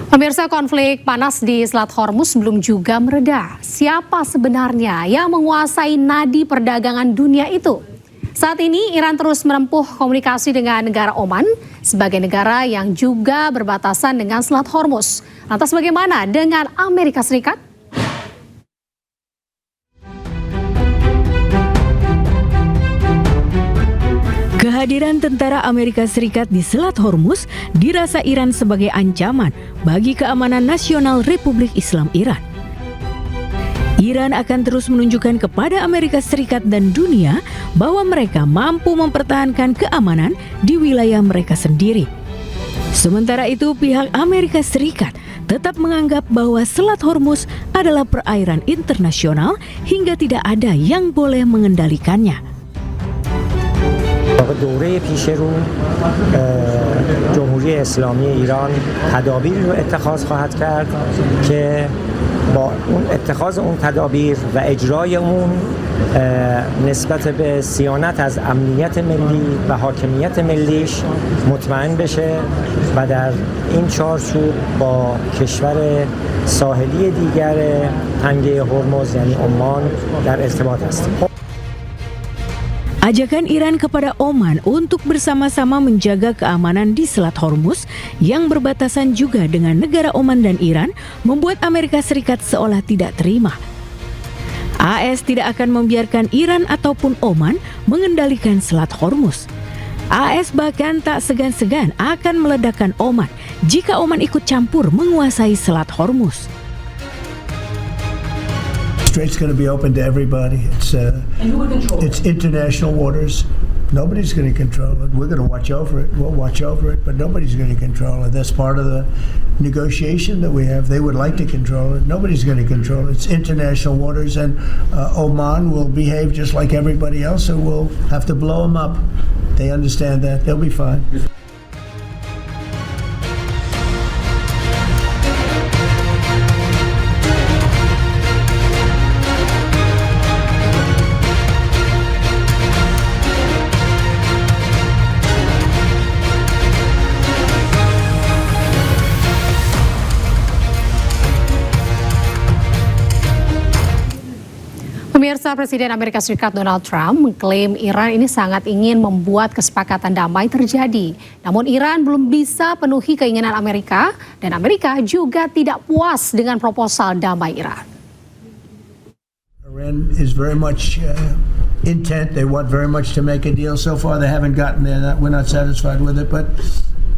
Pemirsa, konflik panas di Selat Hormuz belum juga mereda. Siapa sebenarnya yang menguasai nadi perdagangan dunia itu? Saat ini Iran terus menempuh komunikasi dengan negara Oman sebagai negara yang juga berbatasan dengan Selat Hormuz. Lantas bagaimana dengan Amerika Serikat? Kehadiran tentara Amerika Serikat di Selat Hormuz dirasa Iran sebagai ancaman bagi keamanan nasional Republik Islam Iran. Iran akan terus menunjukkan kepada Amerika Serikat dan dunia bahwa mereka mampu mempertahankan keamanan di wilayah mereka sendiri. Sementara itu, pihak Amerika Serikat tetap menganggap bahwa Selat Hormuz adalah perairan internasional hingga tidak ada yang boleh mengendalikannya. دوره پیش رو جمهوری اسلامی ایران تدابیر رو اتخاذ خواهد کرد که با اون اتخاذ اون تدابیر و اجرای اون نسبت به صیانت از امنیت ملی و حاکمیت ملیش مطمئن بشه و در این چارچوب با کشور ساحلی دیگر تنگه هرمز یعنی عمان در ارتباط است. Ajakan Iran kepada Oman untuk bersama-sama menjaga keamanan di Selat Hormuz yang berbatasan juga dengan negara Oman dan Iran membuat Amerika Serikat seolah tidak terima. AS tidak akan membiarkan Iran ataupun Oman mengendalikan Selat Hormuz. AS bahkan tak segan-segan akan meledakkan Oman jika Oman ikut campur menguasai Selat Hormuz. Strait's going to be open to everybody. It's international waters. Nobody's going to control it. We're going to watch over it. We'll watch over it, but nobody's going to control it. That's part of the negotiation that we have. They would like to control it. Nobody's going to control it. It's international waters, and Oman will behave just like everybody else, so we'll have to blow them up. They understand that. They'll be fine. Pemirsa, Presiden Amerika Serikat Donald Trump mengklaim Iran ini sangat ingin membuat kesepakatan damai terjadi. Namun Iran belum bisa penuhi keinginan Amerika dan Amerika juga tidak puas dengan proposal damai Iran. Iran is very much intent. They want very much to make a deal. So far, they haven't gotten there. We're not satisfied with it, but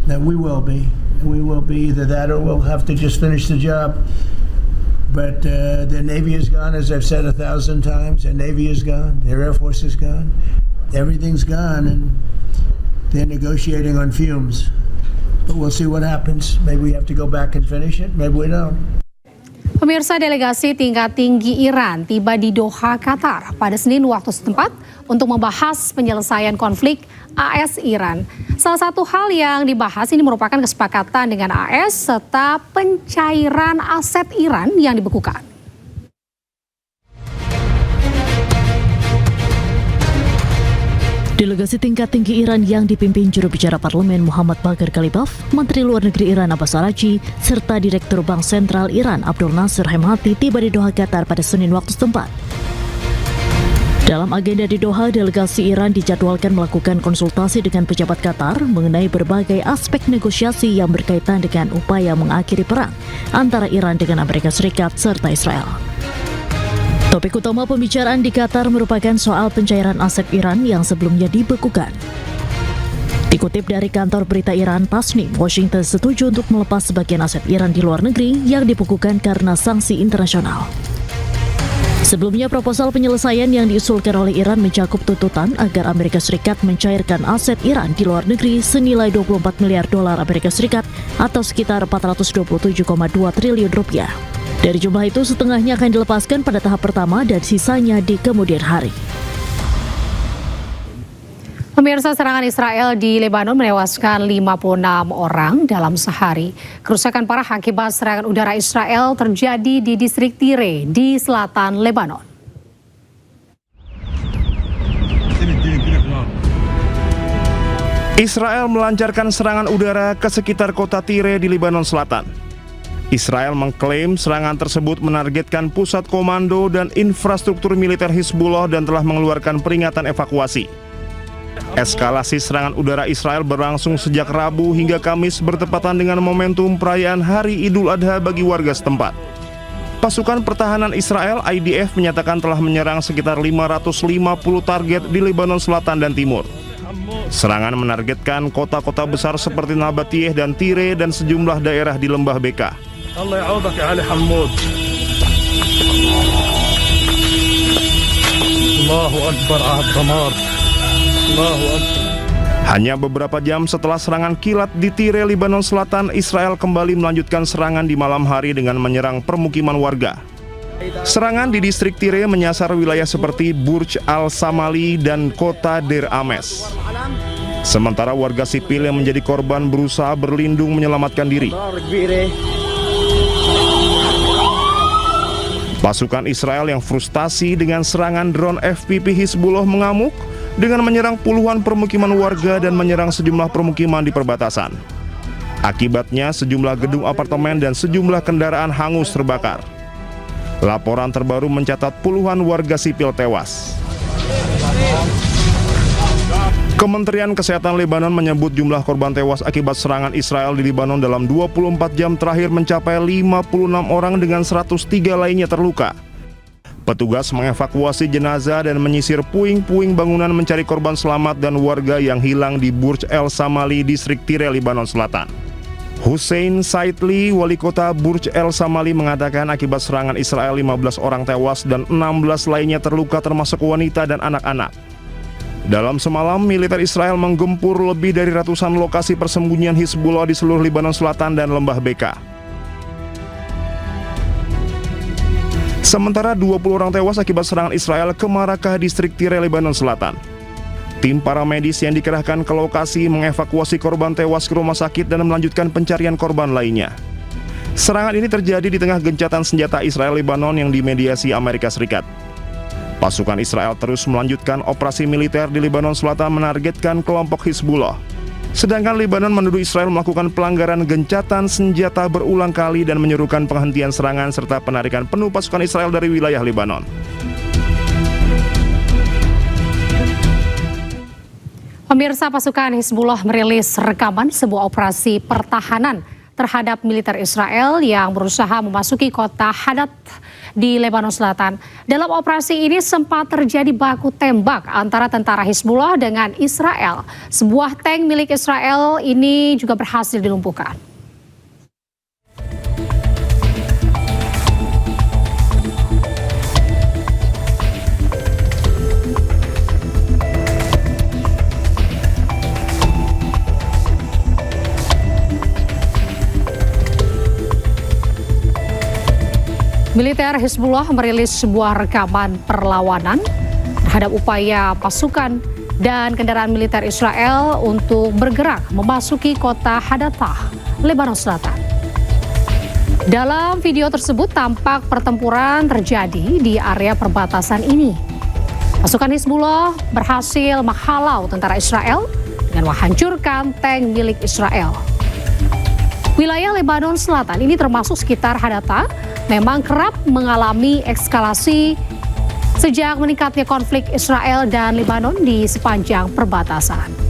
we will be. We will be either that or we'll have to just finish the job. But their Navy is gone, as I've said 1,000 times. Their Navy is gone. Their Air Force is gone. Everything's gone, and they're negotiating on fumes. But we'll see what happens. Maybe we have to go back and finish it. Maybe we don't. Pemirsa, delegasi tingkat tinggi Iran tiba di Doha, Qatar pada Senin waktu setempat untuk membahas penyelesaian konflik AS-Iran. Salah satu hal yang dibahas ini merupakan kesepakatan dengan AS serta pencairan aset Iran yang dibekukan. Delegasi tingkat tinggi Iran yang dipimpin juru bicara parlemen Muhammad Bagher Ghalibaf, Menteri Luar Negeri Iran Abbas Araghchi, serta Direktur Bank Sentral Iran Abdul Nasir Hemati tiba di Doha, Qatar pada Senin waktu setempat. Dalam agenda di Doha, delegasi Iran dijadwalkan melakukan konsultasi dengan pejabat Qatar mengenai berbagai aspek negosiasi yang berkaitan dengan upaya mengakhiri perang antara Iran dengan Amerika Serikat serta Israel. Topik utama pembicaraan di Qatar merupakan soal pencairan aset Iran yang sebelumnya dibekukan. Dikutip dari kantor berita Iran Tasnim, Washington setuju untuk melepas sebagian aset Iran di luar negeri yang dibekukan karena sanksi internasional. Sebelumnya, proposal penyelesaian yang diusulkan oleh Iran mencakup tuntutan agar Amerika Serikat mencairkan aset Iran di luar negeri senilai 24 miliar dolar Amerika Serikat atau sekitar 427,2 triliun rupiah. Dari jumlah itu, setengahnya akan dilepaskan pada tahap pertama dan sisanya di kemudian hari. Pemirsa, serangan Israel di Lebanon menewaskan 56 orang dalam sehari. Kerusakan parah akibat serangan udara Israel terjadi di distrik Tire di selatan Lebanon. Israel melancarkan serangan udara ke sekitar kota Tire di Lebanon Selatan. Israel mengklaim serangan tersebut menargetkan pusat komando dan infrastruktur militer Hizbullah dan telah mengeluarkan peringatan evakuasi. Eskalasi serangan udara Israel berlangsung sejak Rabu hingga Kamis bertepatan dengan momentum perayaan Hari Idul Adha bagi warga setempat. Pasukan pertahanan Israel IDF menyatakan telah menyerang sekitar 550 target di Lebanon Selatan dan Timur. Serangan menargetkan kota-kota besar seperti Nabatiyeh dan Tire dan sejumlah daerah di Lembah Beka. Allah ya'udak ya Ali Hamoud. Allahu Akbar ad-damar. Allahu Akbar. Hanya beberapa jam setelah serangan kilat di Tire, Lebanon Selatan, Israel kembali melanjutkan serangan di malam hari dengan menyerang permukiman warga. Serangan di distrik Tire menyasar wilayah seperti Burj Al-Samali dan kota Deir Ames. Sementara warga sipil yang menjadi korban berusaha berlindung menyelamatkan diri. Pasukan Israel yang frustasi dengan serangan drone FPV Hizbullah mengamuk dengan menyerang puluhan permukiman warga dan menyerang sejumlah permukiman di perbatasan. Akibatnya sejumlah gedung apartemen dan sejumlah kendaraan hangus terbakar. Laporan terbaru mencatat puluhan warga sipil tewas. Kementerian Kesehatan Lebanon menyebut jumlah korban tewas akibat serangan Israel di Lebanon dalam 24 jam terakhir mencapai 56 orang dengan 103 lainnya terluka. Petugas mengevakuasi jenazah dan menyisir puing-puing bangunan mencari korban selamat dan warga yang hilang di Burj Al-Samali, distrik Tire, Lebanon Selatan. Hussein Saidli, wali kota Burj Al-Samali, mengatakan akibat serangan Israel 15 orang tewas dan 16 lainnya terluka termasuk wanita dan anak-anak. Dalam semalam, militer Israel menggempur lebih dari ratusan lokasi persembunyian Hizbullah di seluruh Lebanon Selatan dan Lembah Beka. Sementara 20 orang tewas akibat serangan Israel ke Marakah, distrik Tire, Lebanon Selatan. Tim para medis yang dikerahkan ke lokasi mengevakuasi korban tewas ke rumah sakit dan melanjutkan pencarian korban lainnya. Serangan ini terjadi di tengah gencatan senjata Israel-Lebanon yang dimediasi Amerika Serikat. Pasukan Israel terus melanjutkan operasi militer di Lebanon Selatan menargetkan kelompok Hizbullah. Sedangkan Lebanon menuduh Israel melakukan pelanggaran gencatan senjata berulang kali dan menyerukan penghentian serangan serta penarikan penuh pasukan Israel dari wilayah Lebanon. Pemirsa, pasukan Hizbullah merilis rekaman sebuah operasi pertahanan terhadap militer Israel yang berusaha memasuki kota Hadat di Lebanon Selatan. Dalam operasi ini sempat terjadi baku tembak antara tentara Hizbullah dengan Israel. Sebuah tank milik Israel ini juga berhasil dilumpuhkan. Militer Hizbullah merilis sebuah rekaman perlawanan terhadap upaya pasukan dan kendaraan militer Israel untuk bergerak memasuki kota Hadatah, Lebanon Selatan. Dalam video tersebut tampak pertempuran terjadi di area perbatasan ini. Pasukan Hizbullah berhasil menghalau tentara Israel dengan menghancurkan tank milik Israel. Wilayah Lebanon Selatan ini termasuk sekitar Hadatah memang kerap mengalami eskalasi sejak meningkatnya konflik Israel dan Lebanon di sepanjang perbatasan.